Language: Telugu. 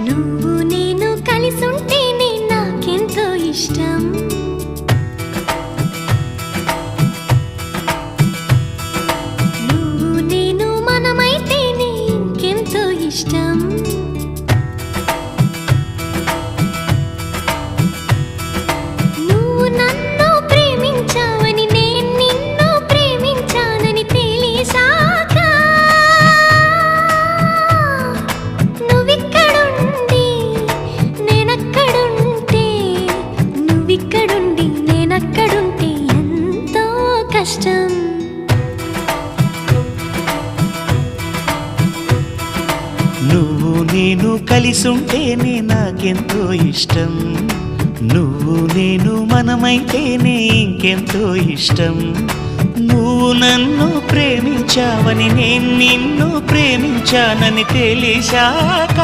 నువ్వు నేను కలిసుంటేనే నాకెంతో ఇష్టం. నువ్వు నేను మనమైతేనే ఇంకెంతో ఇష్టం. నువ్వు నన్ను ప్రేమించావని నేను నిన్ను ప్రేమించానని తెలిసాక నువ్విక్కడుండి నేనక్కడుంటే నువ్విక్కడుండి నేనక్కడుంటే ఎంతో కష్టం. నువ్వు నేను కలిసుంటేనే నాకెంతో ఇష్టం. నువ్వు నేను మనమైతేనే ఇంకెంతో ఇష్టం. నువ్వు నన్ను ప్రేమించావని నేను నిన్ను ప్రేమించానని తెలిసాక